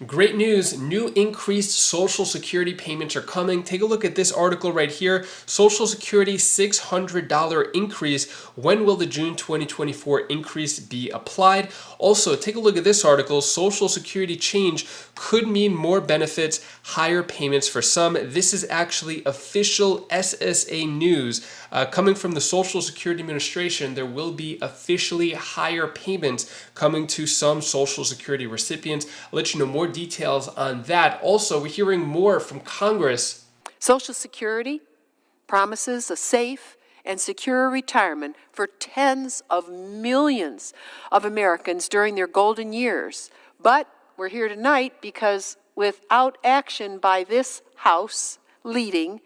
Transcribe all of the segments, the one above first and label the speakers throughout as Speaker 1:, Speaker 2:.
Speaker 1: Great news, new increased Social Security payments are coming. Take a look at this article right here. Social Security $600 increase. When will the June 2024 increase be applied? Also, take a look at this article. Social Security change could mean more benefits, higher payments for some. This is actually official SSA news coming from the Social Security Administration. There will be officially higher payments coming to some Social Security recipients. I'll let you know more details on that. Also, we're hearing more from Congress.
Speaker 2: Social Security promises a safe and secure retirement for tens of millions of Americans during their golden years. But we're here tonight because without action by this House leading,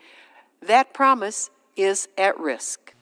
Speaker 2: that promise is at risk.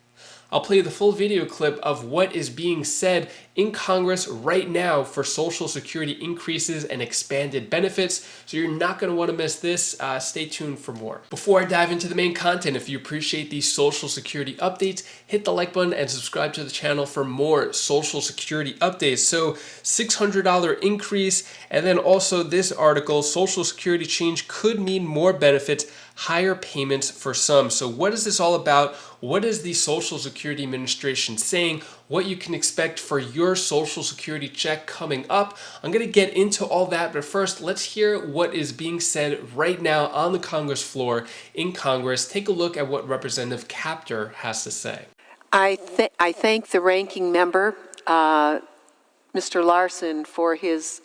Speaker 1: I'll play the full video clip of what is being said in Congress right now for Social Security increases and expanded benefits. So you're not going to want to miss this. Stay tuned for more. Before I dive into the main content, if you appreciate these Social Security updates, hit the like button and subscribe to the channel for more Social Security updates. So $600 increase, and then also this article, Social Security change could mean more benefits, higher payments for some. So what is this all about? What is the Social Security Administration saying? What you can expect for your Social Security check coming up? I'm going to get into all that, but first let's hear what is being said right now on the Congress floor in Congress. Take a look at what Representative Kaptur has to say.
Speaker 2: I thank the ranking member, Mr. Larson, for his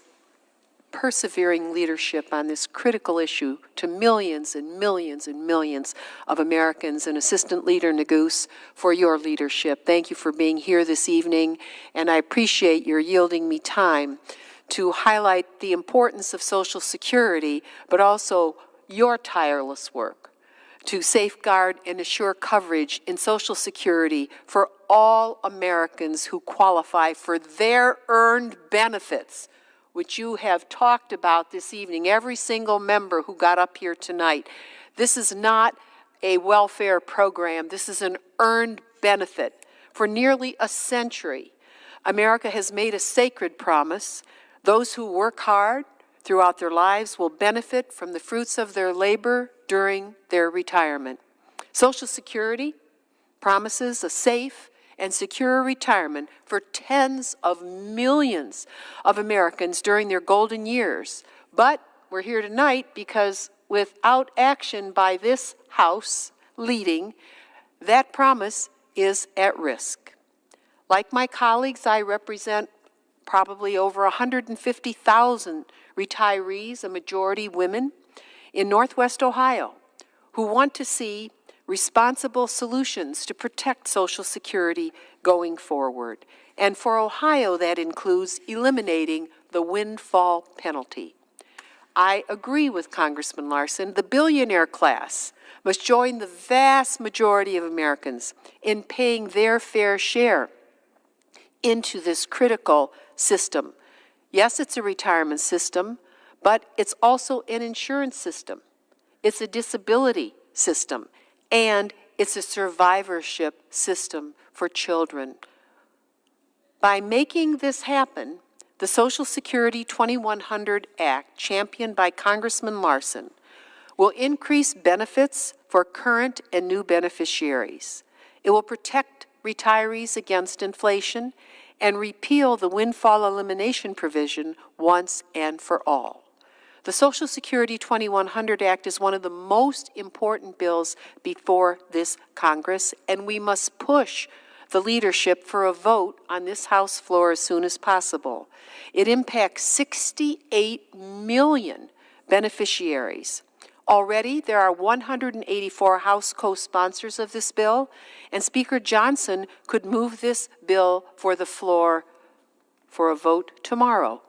Speaker 2: persevering leadership on this critical issue to millions and millions and millions of Americans, and Assistant Leader Neguse for your leadership. Thank you for being here this evening, and I appreciate your yielding me time to highlight the importance of Social Security, but also your tireless work to safeguard and assure coverage in Social Security for all Americans who qualify for their earned benefits, which you have talked about this evening, every single member who got up here tonight. This is not a welfare program. This is an earned benefit. For nearly a century, America has made a sacred promise. Those who work hard throughout their lives will benefit from the fruits of their labor during their retirement. Social Security promises a safe and secure retirement for tens of millions of Americans during their golden years. But we're here tonight because without action by this House leading, that promise is at risk. Like my colleagues, I represent probably over 150,000 retirees, a majority women, in Northwest Ohio, who want to see responsible solutions to protect Social Security going forward. And for Ohio, that includes eliminating the windfall penalty. I agree with Congressman Larson. The billionaire class must join the vast majority of Americans in paying their fair share into this critical system. Yes, it's a retirement system, but it's also an insurance system. It's a disability system. And it's a survivorship system for children. By making this happen, the Social Security 2100 Act, championed by Congressman Larson, will increase benefits for current and new beneficiaries. It will protect retirees against inflation and repeal the windfall elimination provision once and for all. The Social Security 2100 Act is one of the most important bills before this Congress, and we must push the leadership for a vote on this House floor as soon as possible. It impacts 68 million beneficiaries. Already, there are 184 House co-sponsors of this bill, and Speaker Johnson could move this bill for the floor for a vote tomorrow.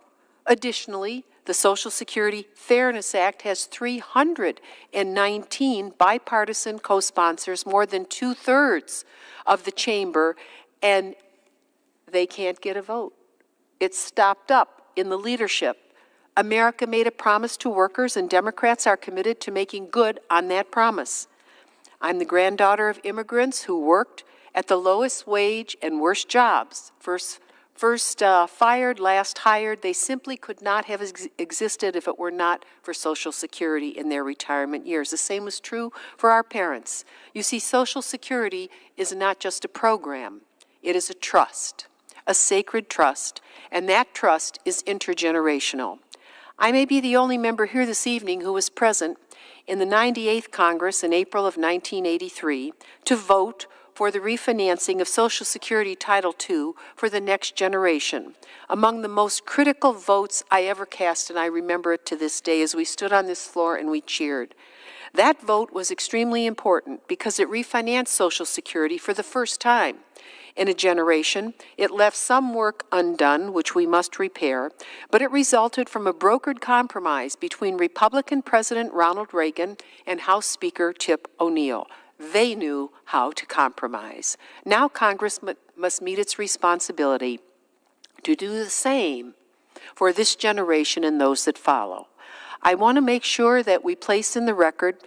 Speaker 2: Additionally, the Social Security Fairness Act has 319 bipartisan co-sponsors, more than 2/3 of the chamber, and they can't get a vote. It's stopped up in the leadership. America made a promise to workers, and Democrats are committed to making good on that promise. I'm the granddaughter of immigrants who worked at the lowest wage and worst jobs, First fired, last hired, they simply could not have existed if it were not for Social Security in their retirement years. The same was true for our parents. You see, Social Security is not just a program. It is a trust, a sacred trust, and that trust is intergenerational. I may be the only member here this evening who was present in the 98th Congress in April of 1983 to vote for the refinancing of Social Security Title II for the next generation. Among the most critical votes I ever cast, and I remember it to this day, as we stood on this floor and we cheered. That vote was extremely important because it refinanced Social Security for the first time in a generation. It left some work undone, which we must repair, but it resulted from a brokered compromise between Republican President Ronald Reagan and House Speaker Tip O'Neill. They knew how to compromise. Now Congress must meet its responsibility to do the same for this generation and those that follow. I want to make sure that we place in the record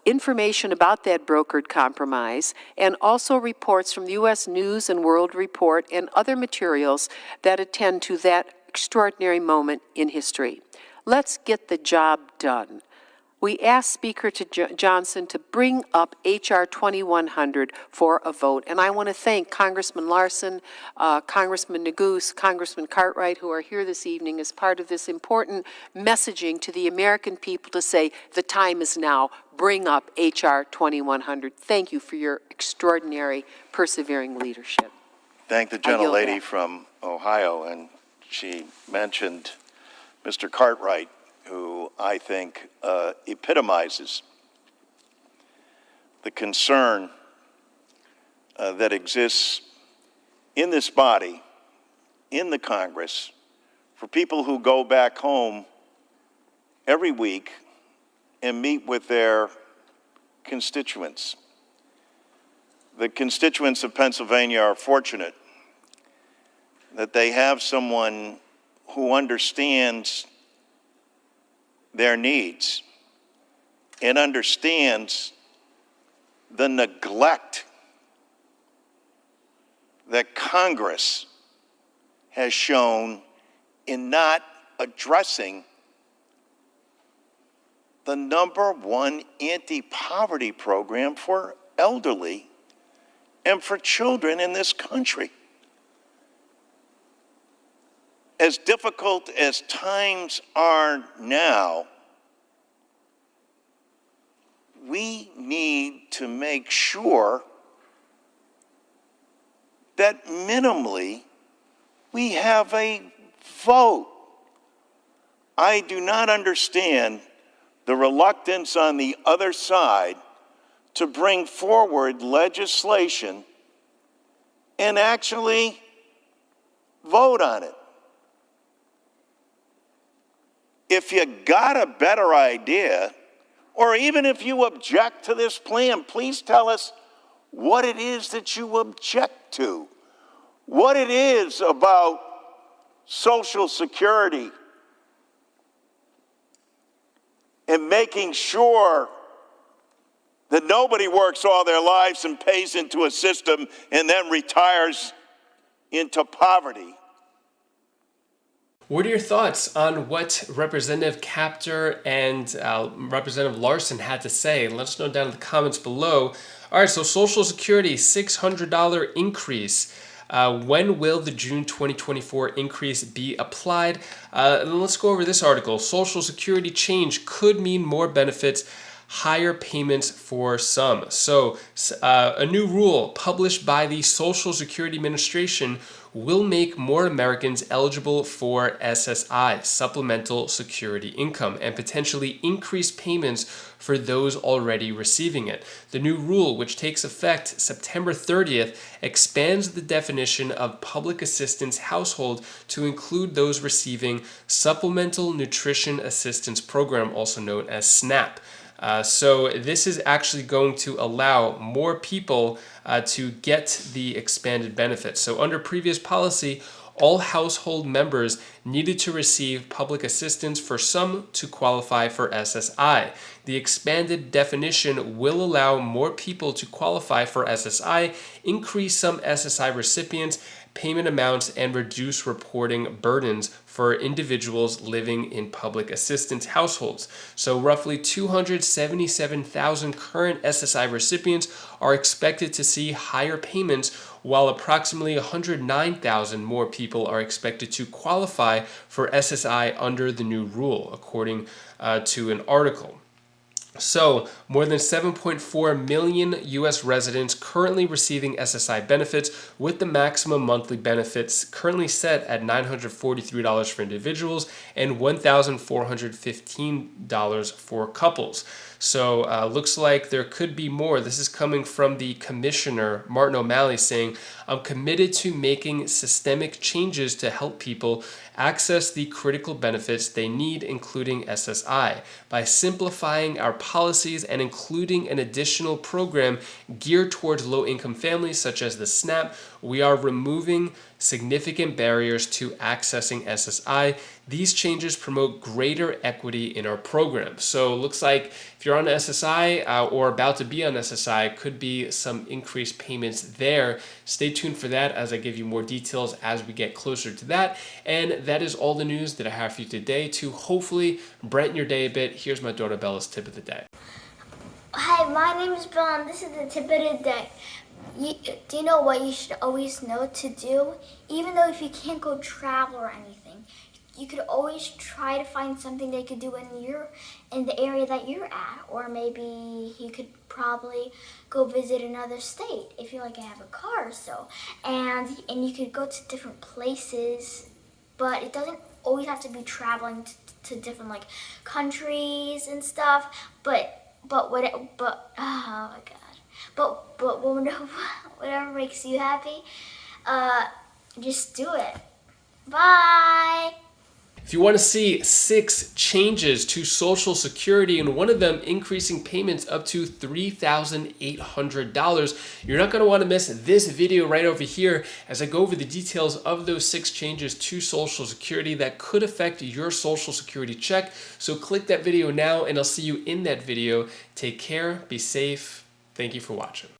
Speaker 2: information about that brokered compromise and also reports from the U.S. News and World Report and other materials that attend to that extraordinary moment in history. Let's get the job done. We asked Speaker Johnson to bring up H.R. 2100 for a vote. And I want to thank Congressman Larson, Congressman Neguse, Congressman Cartwright, who are here this evening as part of this important messaging to the American people to say the time is now. Bring up H.R. 2100. Thank you for your extraordinary, persevering leadership.
Speaker 3: Thank the gentlelady from Ohio, and she mentioned Mr. Cartwright, who I think epitomizes the concern that exists in this body, in the Congress, for people who go back home every week and meet with their constituents. The constituents of Pennsylvania are fortunate that they have someone who understands their needs and understands the neglect that Congress has shown in not addressing the #1 anti-poverty program for elderly and for children in this country. As difficult as times are now, we need to make sure that minimally we have a vote. I do not understand the reluctance on the other side to bring forward legislation and actually vote on it. If you got a better idea, or even if you object to this plan, please tell us what it is that you object to, what it is about Social Security and making sure that nobody works all their lives and pays into a system and then retires into poverty.
Speaker 1: What are your thoughts on what Representative Kaptur and Representative Larson had to say? Let us know down in the comments below. All right, so Social Security, $600 increase. When will the June 2024 increase be applied? And let's go over this article. Social Security change could mean more benefits, higher payments for some. So a new rule published by the Social Security Administration will make more Americans eligible for SSI, Supplemental Security Income, and potentially increase payments for those already receiving it. The new rule, which takes effect September 30th, expands the definition of public assistance household to include those receiving Supplemental Nutrition Assistance Program, also known as SNAP. So this is actually going to allow more people to get the expanded benefits. So under previous policy, all household members needed to receive public assistance for some to qualify for SSI. The expanded definition will allow more people to qualify for SSI, increase some SSI recipients' payment amounts and reduce reporting burdens for individuals living in public assistance households. So roughly 277,000 current SSI recipients are expected to see higher payments, while approximately 109,000 more people are expected to qualify for SSI under the new rule, according to an article. So, more than 7.4 million U.S. residents currently receiving SSI benefits, with the maximum monthly benefits currently set at $943 for individuals and $1,415 for couples. So, looks like there could be more. This is coming from the Commissioner, Martin O'Malley, saying, "I'm committed to making systemic changes to help people access the critical benefits they need, including SSI, by simplifying our policies and including an additional program geared towards low-income families such as the SNAP. We are removing significant barriers to accessing SSI. These changes promote greater equity in our program." So it looks like if you're on SSI or about to be on SSI, could be some increased payments there. Stay tuned for that as I give you more details as we get closer to that. And that is all the news that I have for you today to hopefully brighten your day a bit. Here's my daughter Bella's tip of the day.
Speaker 4: Hi, my name is Bella, and this is the tip of the day. Do you know what you should always know to do? Even though if you can't go travel or anything, you could always try to find something they could do in the area that you're at, or maybe you could probably go visit another state if you have a car or so, and you could go to different places, but it doesn't always have to be traveling to different countries and stuff. But oh my god. But whatever makes you happy, just do it. Bye.
Speaker 1: If you want to see 6 changes to Social Security, and one of them increasing payments up to $3,800, you're not going to want to miss this video right over here as I go over the details of those 6 changes to Social Security that could affect your Social Security check. So click that video now, and I'll see you in that video. Take care, be safe. Thank you for watching.